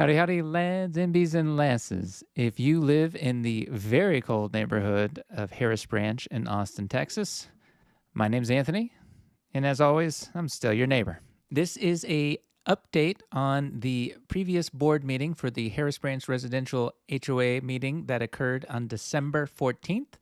Howdy, howdy, lads, MBs, and lasses. If you live in the very cold neighborhood of Harris Branch in Austin, Texas, my name's Anthony, and as always, I'm still your neighbor. This is a update on the previous board meeting for the Harris Branch Residential HOA meeting that occurred on December 14th.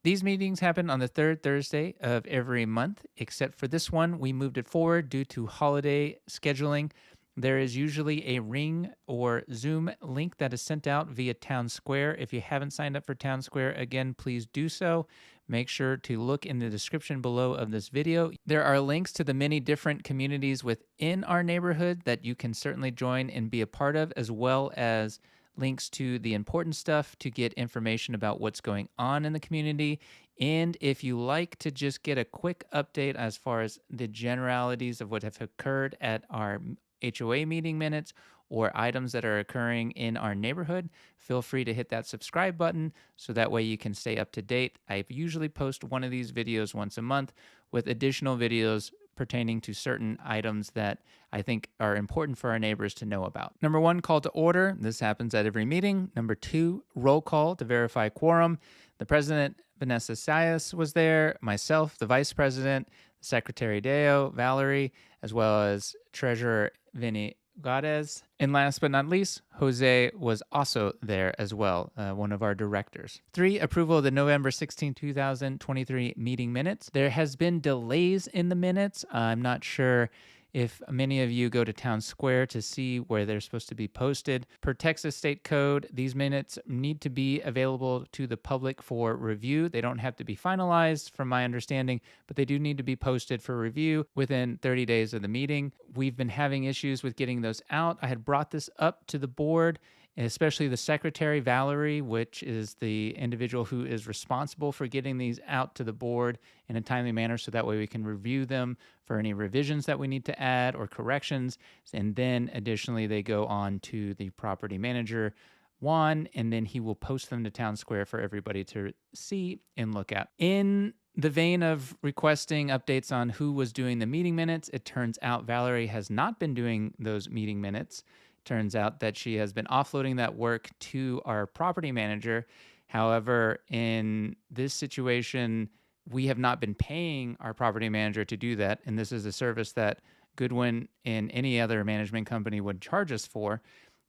These meetings happen on the third Thursday of every month, except for this one, we moved it forward due to holiday scheduling. There is usually a Ring or Zoom link that is sent out via Town Square. If you haven't signed up for Town Square, again, please do so. Make sure to look in the description below of this video. There are links to the many different communities within our neighborhood that you can certainly join and be a part of, as well as links to the important stuff to get information about what's going on in the community. And if you like to just get a quick update as far as the generalities of what have occurred at our HOA meeting minutes or items that are occurring in our neighborhood, feel free to hit that subscribe button so that way you can stay up to date. I usually post one of these videos once a month with additional videos pertaining to certain items that I think are important for our neighbors to know about. Number one, call to order. This happens at every meeting. Number two, roll call to verify quorum. The president, Vanessa Sias, was there, myself, the vice president, Secretary Deo, Valerie, as well as Treasurer Vinny Gades. And last but not least, Jose was also there as well, one of our directors. 3, approval of the November 16, 2023 meeting minutes. There has been delays in the minutes. I'm not sure if many of you go to Town Square to see where they're supposed to be posted. Per Texas State Code, these minutes need to be available to the public for review. They don't have to be finalized, from my understanding, but they do need to be posted for review within 30 days of the meeting. We've been having issues with getting those out. I had brought this up to the board, especially the secretary, Valerie, which is the individual who is responsible for getting these out to the board in a timely manner so that way we can review them for any revisions that we need to add or corrections. And then additionally, they go on to the property manager, Juan, and then he will post them to Town Square for everybody to see and look at. In the vein of requesting updates on who was doing the meeting minutes, it turns out Valerie has not been doing those meeting minutes. Turns out that she has been offloading that work to our property manager. However, in this situation, we have not been paying our property manager to do that. And this is a service that Goodwin and any other management company would charge us for.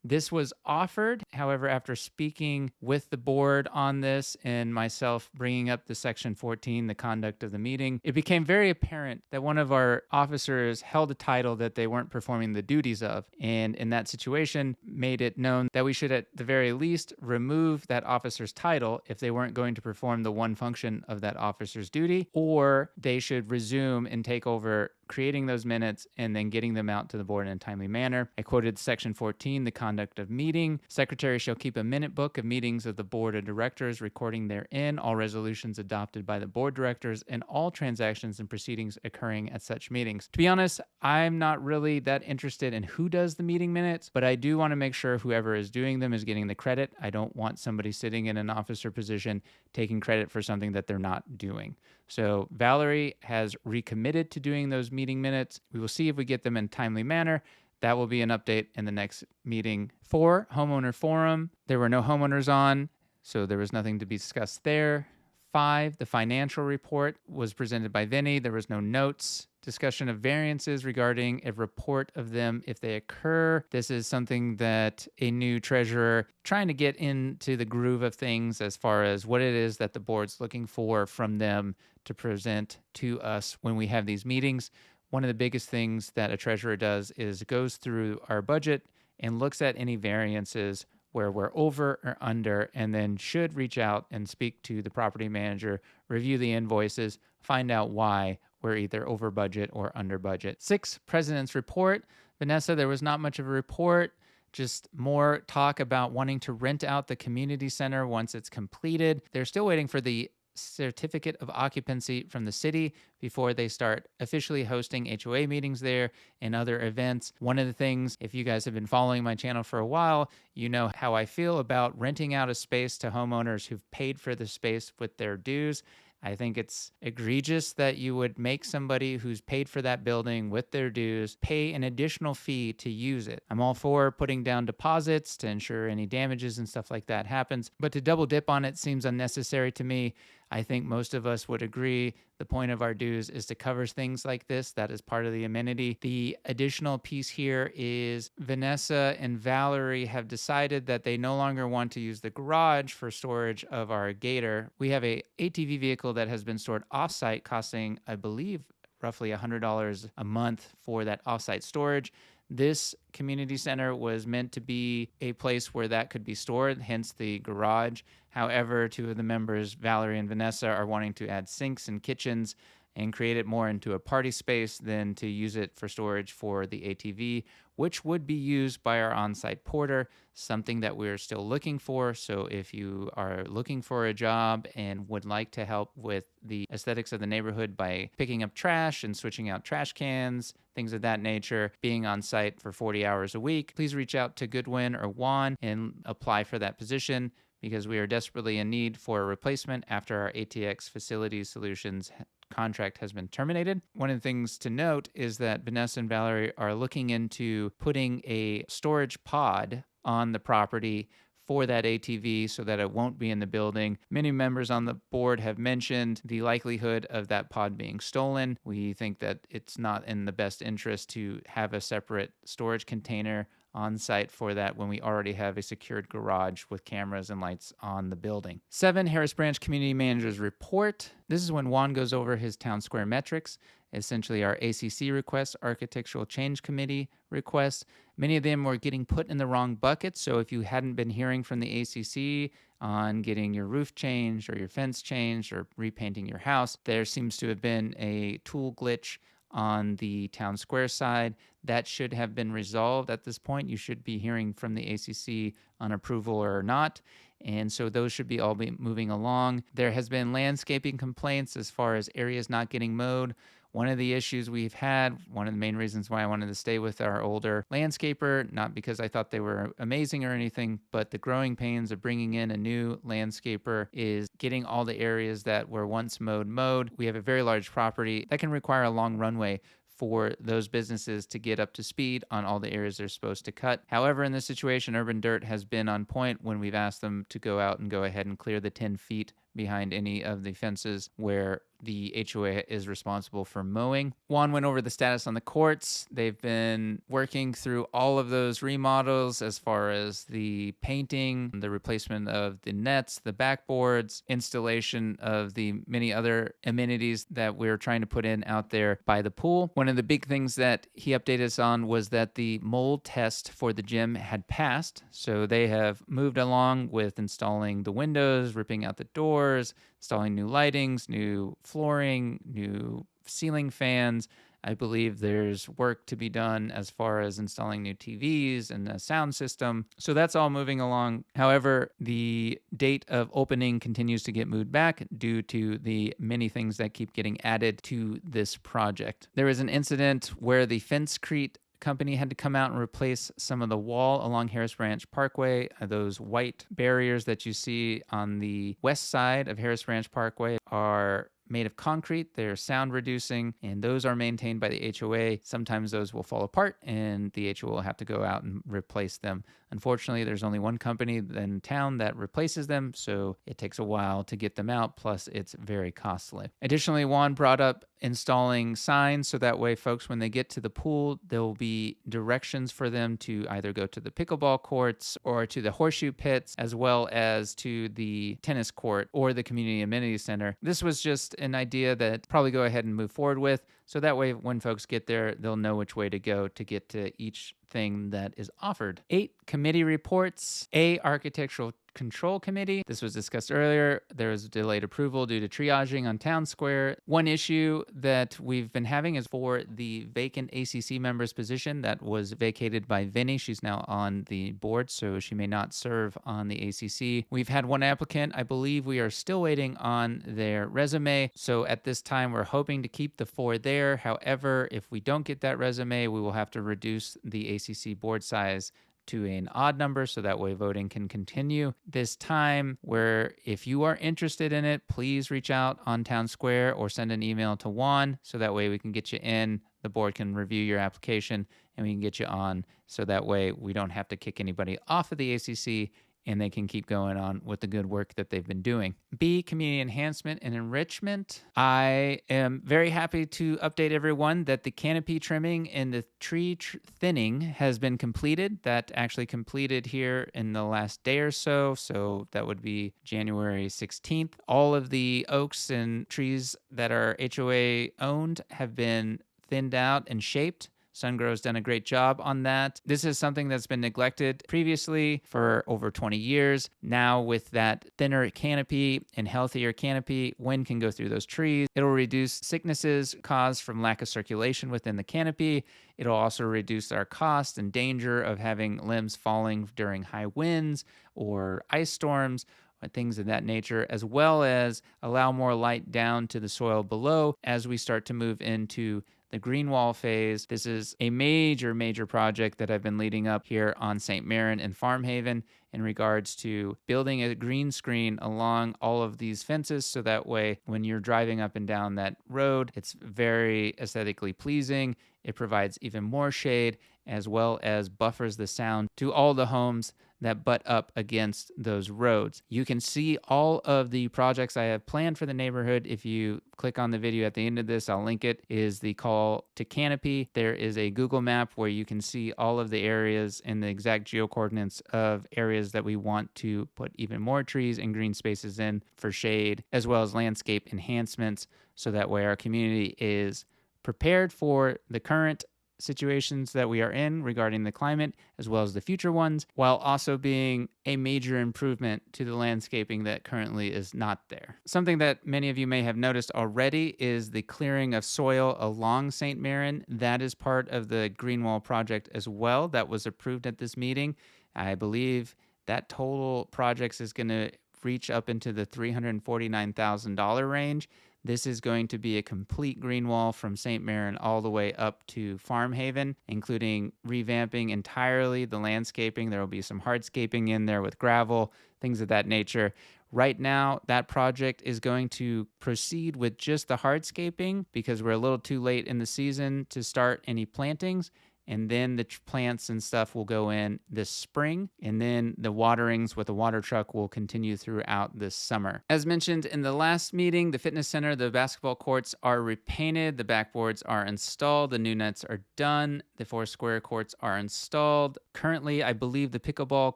This was offered. However, after speaking with the board on this and myself bringing up the Section 14, the conduct of the meeting, it became very apparent that one of our officers held a title that they weren't performing the duties of. And in that situation, made it known that we should at the very least remove that officer's title if they weren't going to perform the one function of that officer's duty, or they should resume and take over creating those minutes and then getting them out to the board in a timely manner. I quoted Section 14, the conduct of meeting. Secretary shall keep a minute book of meetings of the board of directors, recording therein all resolutions adopted by the board directors and all transactions and proceedings occurring at such meetings. To be honest, I'm not really that interested in who does the meeting minutes, but I do want to make sure whoever is doing them is getting the credit. I don't want somebody sitting in an officer position taking credit for something that they're not doing. So Valerie has recommitted to doing those meeting minutes. We will see if we get them in a timely manner. That will be an update in the next meeting. 4, homeowner forum. There were no homeowners on, so there was nothing to be discussed there. 5, the financial report was presented by Vinny. There was no notes. Discussion of variances regarding a report of them if they occur. This is something that a new treasurer trying to get into the groove of things as far as what it is that the board's looking for from them to present to us when we have these meetings. One of the biggest things that a treasurer does is goes through our budget and looks at any variances where we're over or under, and then should reach out and speak to the property manager, review the invoices, find out why we're either over budget or under budget. 6, president's report. Vanessa, there was not much of a report, just more talk about wanting to rent out the community center once it's completed. They're still waiting for the certificate of occupancy from the city before they start officially hosting HOA meetings there and other events. One of the things, if you guys have been following my channel for a while, you know how I feel about renting out a space to homeowners who've paid for the space with their dues. I think it's egregious that you would make somebody who's paid for that building with their dues pay an additional fee to use it. I'm all for putting down deposits to ensure any damages and stuff like that happens, but to double dip on it seems unnecessary to me. I think most of us would agree the point of our dues is to cover things like this. That is part of the amenity. The additional piece here is Vanessa and Valerie have decided that they no longer want to use the garage for storage of our gator. We have a ATV vehicle that has been stored offsite, costing, I believe, roughly $100 a month for that offsite storage. This community center was meant to be a place where that could be stored, hence the garage. However, two of the members, Valerie and Vanessa, are wanting to add sinks and kitchens and create it more into a party space than to use it for storage for the ATV, which would be used by our on-site porter, something that we're still looking for. So if you are looking for a job and would like to help with the aesthetics of the neighborhood by picking up trash and switching out trash cans, things of that nature, being on site for 40 hours a week, please reach out to Goodwin or Juan and apply for that position, because we are desperately in need for a replacement after our ATX Facility Solutions contract has been terminated. One of the things to note is that Vanessa and Valerie are looking into putting a storage pod on the property for that ATV so that it won't be in the building. Many members on the board have mentioned the likelihood of that pod being stolen. We think that it's not in the best interest to have a separate storage container on site for that when we already have a secured garage with cameras and lights on the building. 7, Harris Branch Community Manager's Report. This is when Juan goes over his town square metrics, essentially our ACC requests, Architectural Change Committee requests. Many of them were getting put in the wrong bucket, so if you hadn't been hearing from the ACC on getting your roof changed or your fence changed or repainting your house, there seems to have been a tool glitch on the town square side. That should have been resolved at this point. You should be hearing from the ACC on approval or not. And so those should be all be moving along. There has been landscaping complaints as far as areas not getting mowed. One of the issues we've had, one of the main reasons why I wanted to stay with our older landscaper, not because I thought they were amazing or anything, but the growing pains of bringing in a new landscaper is getting all the areas that were once mowed. We have a very large property that can require a long runway for those businesses to get up to speed on all the areas they're supposed to cut. However, in this situation, Urban Dirt has been on point when we've asked them to go out and go ahead and clear the 10 feet behind any of the fences where the HOA is responsible for mowing. Juan went over the status on the courts. They've been working through all of those remodels as far as the painting, the replacement of the nets, the backboards, installation of the many other amenities that we're trying to put in out there by the pool. One of the big things that he updated us on was that the mold test for the gym had passed. So they have moved along with installing the windows, ripping out the doors, installing new lightings, new flooring, new ceiling fans. I believe there's work to be done as far as installing new TVs and a sound system. So that's all moving along. However, the date of opening continues to get moved back due to the many things that keep getting added to this project. There was an incident where the Fencecrete company had to come out and replace some of the wall along Harris Branch Parkway. Those white barriers that you see on the west side of Harris Branch Parkway are made of concrete. They're sound reducing, and those are maintained by the HOA. Sometimes those will fall apart and the HOA will have to go out and replace them. Unfortunately, there's only one company in town that replaces them, so it takes a while to get them out, plus it's very costly. Additionally, Juan brought up installing signs so that way folks, when they get to the pool, there will be directions for them to either go to the pickleball courts or to the horseshoe pits, as well as to the tennis court or the community amenity center. This was just an idea that probably go ahead and move forward with, so that way when folks get there, they'll know which way to go to get to each thing that is offered. 8, committee reports. A, Architectural Control Committee. This was discussed earlier. There was delayed approval due to triaging on Town Square. One issue that we've been having is for the vacant ACC member's position that was vacated by Vinny. She's now on the board, so she may not serve on the ACC. We've had one applicant. I believe we are still waiting on their resume. So at this time, we're hoping to keep the 4 there. However, if we don't get that resume, we will have to reduce the ACC board size to an odd number so that way voting can continue this time, where if you are interested in it, please reach out on Town Square or send an email to Juan so that way we can get you in. The board can review your application and we can get you on, so that way we don't have to kick anybody off of the ACC and they can keep going on with the good work that they've been doing. B, community enhancement and enrichment. I am very happy to update everyone that the canopy trimming and the tree thinning has been completed. That actually completed here in the last day or so. So that would be January 16th. All of the oaks and trees that are HOA owned have been thinned out and shaped. SunGrow's done a great job on that. This is something that's been neglected previously for over 20 years. Now with that thinner canopy and healthier canopy, wind can go through those trees. It'll reduce sicknesses caused from lack of circulation within the canopy. It'll also reduce our cost and danger of having limbs falling during high winds or ice storms, things of that nature, as well as allow more light down to the soil below as we start to move into the GreenWall phase. This is a major project that I've been leading up here on St. Marin and Farmhaven in regards to building a green screen along all of these fences, so that way when you're driving up and down that road, it's very aesthetically pleasing. It provides even more shade, as well as buffers the sound to all the homes that butt up against those roads. You can see all of the projects I have planned for the neighborhood. If you click on the video at the end of this, I'll link it, is the call to canopy. There is a Google map where you can see all of the areas and the exact geocoordinates of areas that we want to put even more trees and green spaces in for shade, as well as landscape enhancements, so that way our community is prepared for the current situations that we are in regarding the climate, as well as the future ones, while also being a major improvement to the landscaping that currently is not there. Something that many of you may have noticed already is the clearing of soil along St. Marin. That is part of the GreenWall project as well. That was approved at this meeting. I believe that total projects is going to reach up into the $349,000 range. This is going to be a complete green wall from St. Marin all the way up to Farmhaven, including revamping entirely the landscaping. There will be some hardscaping in there with gravel, things of that nature. Right now, that project is going to proceed with just the hardscaping because we're a little too late in the season to start any plantings. And then the plants and stuff will go in this spring, and then the waterings with the water truck will continue throughout this summer. As mentioned in the last meeting, the fitness center, the basketball courts are repainted, the backboards are installed, the new nets are done, the 4 square courts are installed. Currently, I believe the pickleball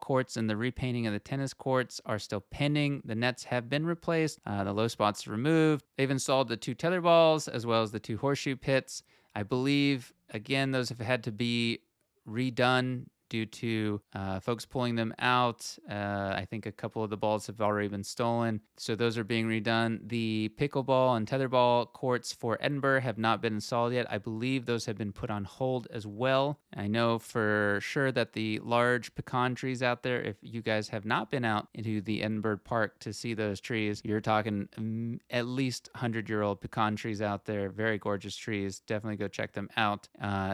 courts and the repainting of the tennis courts are still pending. The nets have been replaced, the low spots removed. They've installed the 2 tetherballs as well as the 2 horseshoe pits. I believe, again, those have had to be redone due to folks pulling them out. I think a couple of the balls have already been stolen, so those are being redone. The pickleball and tetherball courts for Edinburgh have not been installed yet. I believe those have been put on hold as well. I know for sure that the large pecan trees out there, if you guys have not been out into the Edinburgh Park to see those trees, you're talking at least 100-year-old pecan trees out there. Very gorgeous trees. Definitely go check them out.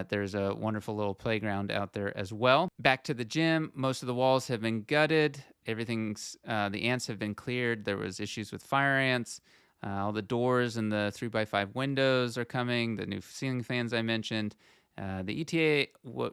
There's a wonderful little playground out there as well. Back to the gym, most of the walls have been gutted. Everything's, the ants have been cleared. There was issues with fire ants. All the doors and the 3x5 windows are coming. The new ceiling fans I mentioned. The ETA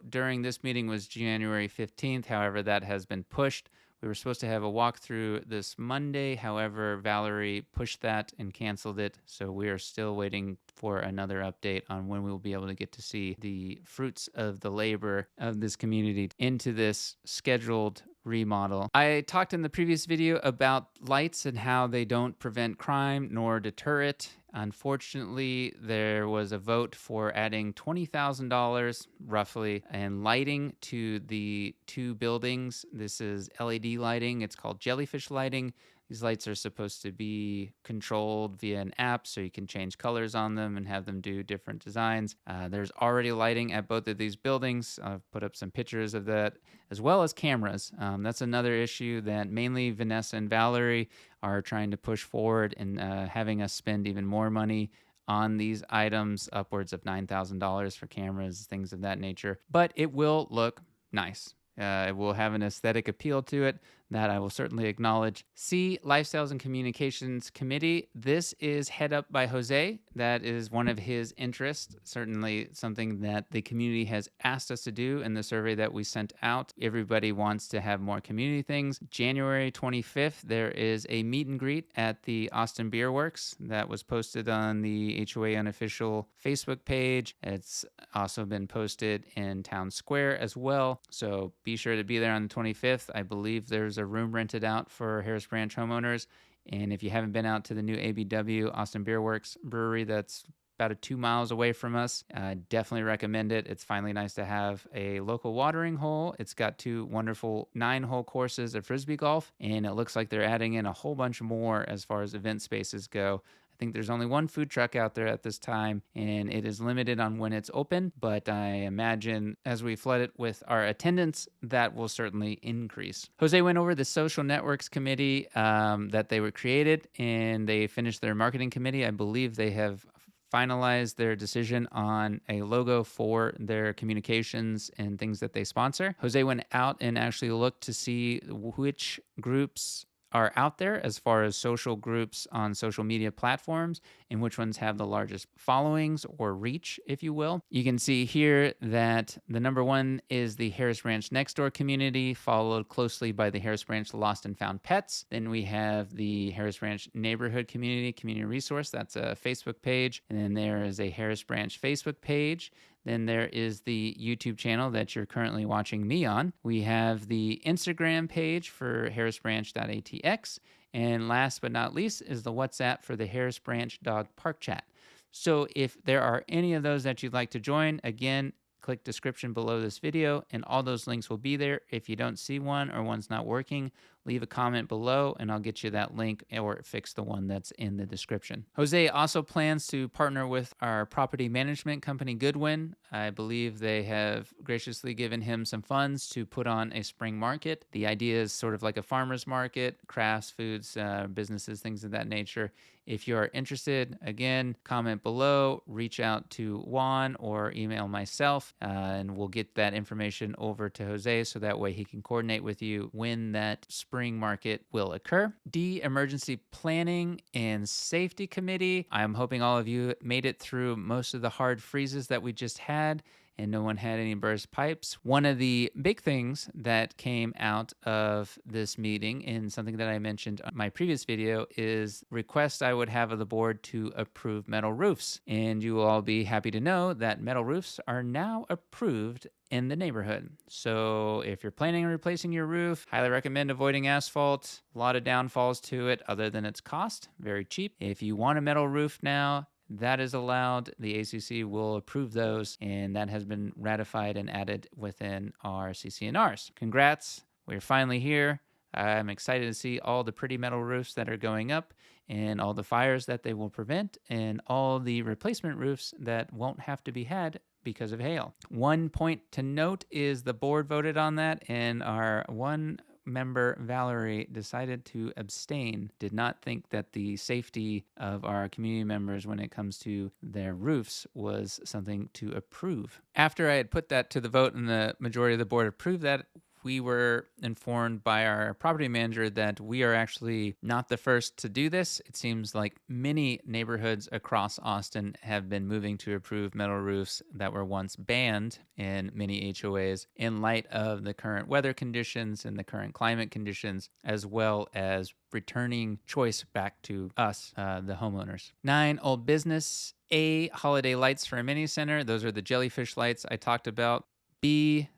during this meeting was January 15th. However, that has been pushed. We were supposed to have a walkthrough this Monday. However, Valerie pushed that and canceled it. So we are still waiting for another update on when we will be able to get to see the fruits of the labor of this community into this scheduled remodel. I talked in the previous video about lights and how they don't prevent crime nor deter it. Unfortunately, there was a vote for adding $20,000 roughly in lighting to the 2 buildings. This is LED lighting. It's called jellyfish lighting. These lights are supposed to be controlled via an app, so you can change colors on them and have them do different designs. There's already lighting at both of these buildings. I've put up some pictures of that, as well as cameras. That's another issue that mainly Vanessa and Valerie are trying to push forward and having us spend even more money on these items, upwards of $9,000 for cameras, things of that nature. But it will look nice. It will have an aesthetic appeal to it that I will certainly acknowledge. C, Lifestyles and Communications Committee. This is head up by Jose. That is one of his interests, certainly something that the community has asked us to do in the survey that we sent out. Everybody wants to have more community things. January 25th, there is a meet and greet at the Austin Beer Works that was posted on the HOA unofficial Facebook page. It's also been posted in Town Square as well. So be sure to be there on the 25th. I believe there's a room rented out for Harris Branch homeowners. And if you haven't been out to the new ABW, Austin Beer Works Brewery, that's about 2 miles away from us. I definitely recommend it. It's finally nice to have a local watering hole. It's got 2 wonderful 9-hole courses of Frisbee golf, and it looks like they're adding in a whole bunch more as far as event spaces go. I think there's only one food truck out there at this time, and it is limited on when it's open, but I imagine as we flood it with our attendance, that will certainly increase. Jose went over the social networks committee that they were created, and they finished their marketing committee. I believe they have finalized their decision on a logo for their communications and things that they sponsor. Jose went out and actually looked to see which groups are out there as far as social groups on social media platforms and which ones have the largest followings or reach, if you will. You can see here that the number 1 is the Harris Branch Nextdoor community, followed closely by the Harris Branch Lost and Found Pets. Then we have the Harris Branch Neighborhood Community Resource. That's a Facebook page. And then there is a Harris Branch Facebook page. Then there is the YouTube channel that you're currently watching me on. We have the Instagram page for harrisbranch.atx. And last but not least is the WhatsApp for the Harris Branch Dog Park Chat. So if there are any of those that you'd like to join, again, click description below this video and all those links will be there. If you don't see one or one's not working, leave a comment below and I'll get you that link or fix the one that's in the description. Jose also plans to partner with our property management company, Goodwin. I believe they have graciously given him some funds to put on a spring market. The idea is sort of like a farmer's market, crafts, foods, businesses, things of that nature. If you are interested, again, comment below, reach out to Juan or email myself, and we'll get that information over to Jose so that way he can coordinate with you when that spring market will occur. D, Emergency Planning and Safety Committee. I'm hoping all of you made it through most of the hard freezes that we just had and no one had any burst pipes. One of the big things that came out of this meeting, and something that I mentioned on my previous video, is requests I would have of the board to approve metal roofs. And you will all be happy to know that metal roofs are now approved in the neighborhood. So if you're planning on replacing your roof, highly recommend avoiding asphalt. A lot of downfalls to it other than its cost, very cheap. If you want a metal roof now, that is allowed. The ACC will approve those, and that has been ratified and added within our CCNRs. Congrats, we're finally here. I'm excited to see all the pretty metal roofs that are going up and all the fires that they will prevent and all the replacement roofs that won't have to be had because of hail. One point to note is the board voted on that, and our one member Valerie decided to abstain, did not think that the safety of our community members when it comes to their roofs was something to approve. After I had put that to the vote and the majority of the board approved that, we were informed by our property manager that we are actually not the first to do this. It seems like many neighborhoods across Austin have been moving to approve metal roofs that were once banned in many HOAs in light of the current weather conditions and the current climate conditions, as well as returning choice back to us, the homeowners. 9, old business. A, holiday lights for a mini center. Those are the jellyfish lights I talked about. B,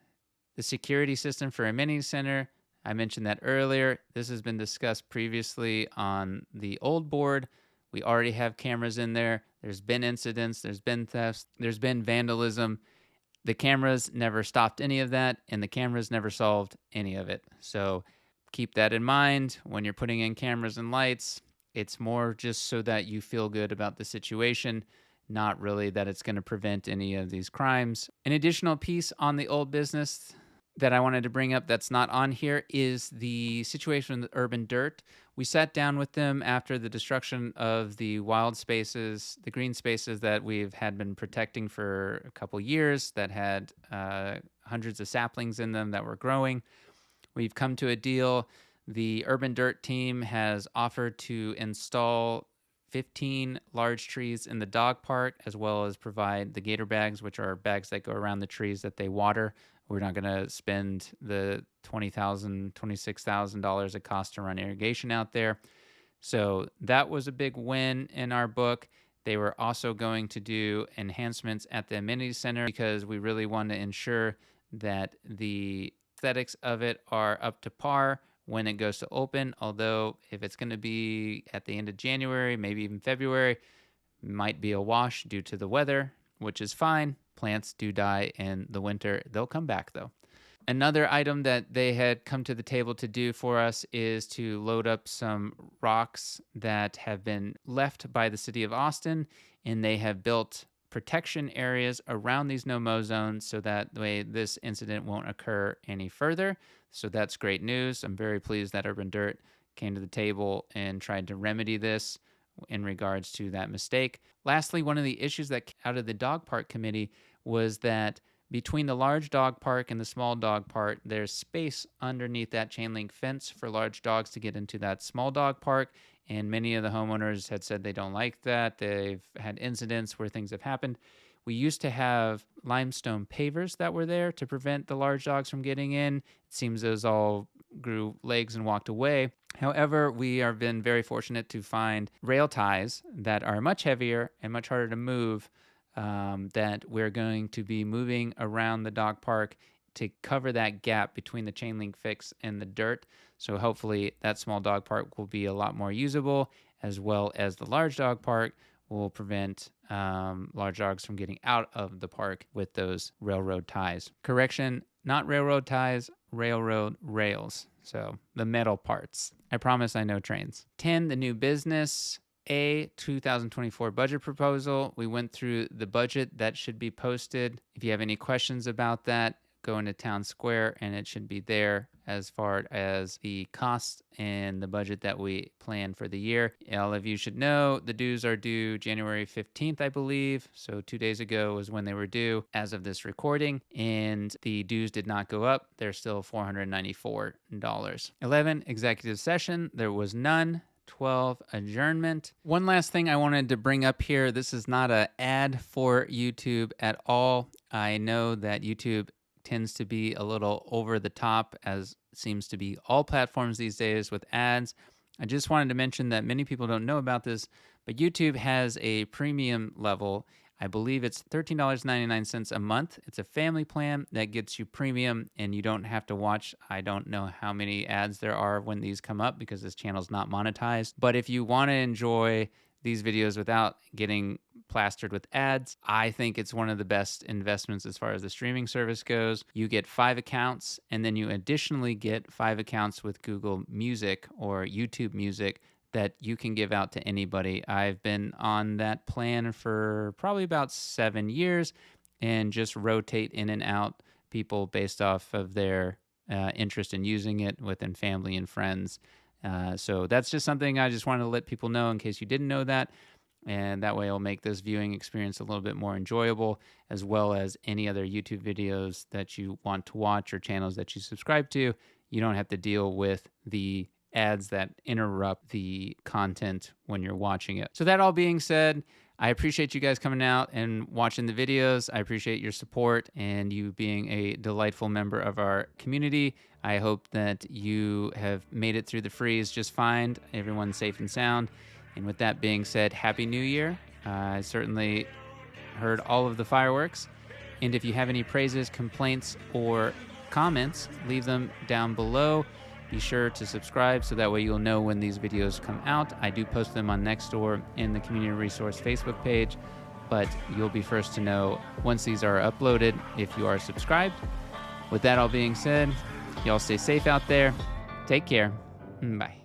the security system for a mini center. I mentioned that earlier. This has been discussed previously on the old board. We already have cameras in there. There's been incidents. There's been thefts. There's been vandalism. The cameras never stopped any of that, and the cameras never solved any of it. So keep that in mind when you're putting in cameras and lights. It's more just so that you feel good about the situation, not really that it's going to prevent any of these crimes. An additional piece on the old business, that I wanted to bring up that's not on here is the situation with urban dirt. We sat down with them after the destruction of the wild spaces, the green spaces that we've had been protecting for a couple years that had hundreds of saplings in them that were growing. We've come to a deal. The urban dirt team has offered to install 15 large trees in the dog park, as well as provide the gator bags, which are bags that go around the trees that they water. We're not going to spend the $20,000, $26,000 it costs to run irrigation out there. So that was a big win in our book. They were also going to do enhancements at the amenity center because we really want to ensure that the aesthetics of it are up to par when it goes to open. Although if it's going to be at the end of January, maybe even February, might be a wash due to the weather, which is fine. Plants do die in the winter. They'll come back though. Another item that they had come to the table to do for us is to load up some rocks that have been left by the city of Austin, and they have built protection areas around these no-mow zones so that way this incident won't occur any further. So that's great news. I'm very pleased that Urban Dirt came to the table and tried to remedy this in regards to that mistake. Lastly, one of the issues that came out of the dog park committee was that between the large dog park and the small dog park, there's space underneath that chain link fence for large dogs to get into that small dog park. And many of the homeowners had said they don't like that. They've had incidents where things have happened. We used to have limestone pavers that were there to prevent the large dogs from getting in. It seems those all grew legs and walked away. However, we have been very fortunate to find rail ties that are much heavier and much harder to move, that we're going to be moving around the dog park to cover that gap between the chain link fix and the dirt. So hopefully that small dog park will be a lot more usable, as well as the large dog park will prevent large dogs from getting out of the park with those railroad ties. Correction, not railroad ties, railroad rails. So the metal parts. I promise I know trains. 10, the new business. 2024 budget proposal. We went through the budget that should be posted. If you have any questions about that, go into Town Square and it should be there as far as the costs and the budget that we plan for the year. All of you should know the dues are due January 15th, I believe. So 2 days ago was when they were due as of this recording, and the dues did not go up. They're still $494. 11, executive session. There was none. 12, adjournment. One last thing I wanted to bring up here. This is not an ad for YouTube at all. I know that YouTube tends to be a little over the top, as seems to be all platforms these days with ads. I just wanted to mention that many people don't know about this, but YouTube has a premium level. I believe it's $13.99 a month. It's a family plan that gets you premium, and you don't have to watch. I don't know how many ads there are when these come up because this channel's not monetized. But if you want to enjoy these videos without getting plastered with ads, I think it's one of the best investments as far as the streaming service goes. You get 5 accounts, and then you additionally get 5 accounts with Google Music or YouTube Music that you can give out to anybody. I've been on that plan for probably about 7 years and just rotate in and out people based off of their interest in using it within family and friends. So that's just something I just wanted to let people know in case you didn't know that. And that way it'll make this viewing experience a little bit more enjoyable, as well as any other YouTube videos that you want to watch or channels that you subscribe to. You don't have to deal with the ads that interrupt the content when you're watching it. So that all being said, I appreciate you guys coming out and watching the videos. I appreciate your support and you being a delightful member of our community. I hope that you have made it through the freeze just fine. Everyone's safe and sound. And with that being said, Happy New Year. I certainly heard all of the fireworks. And if you have any praises, complaints, or comments, leave them down below. Be sure to subscribe so that way you'll know when these videos come out. I do post them on Nextdoor in the Community Resource Facebook page, but you'll be first to know once these are uploaded if you are subscribed. With that all being said, y'all stay safe out there. Take care. Bye.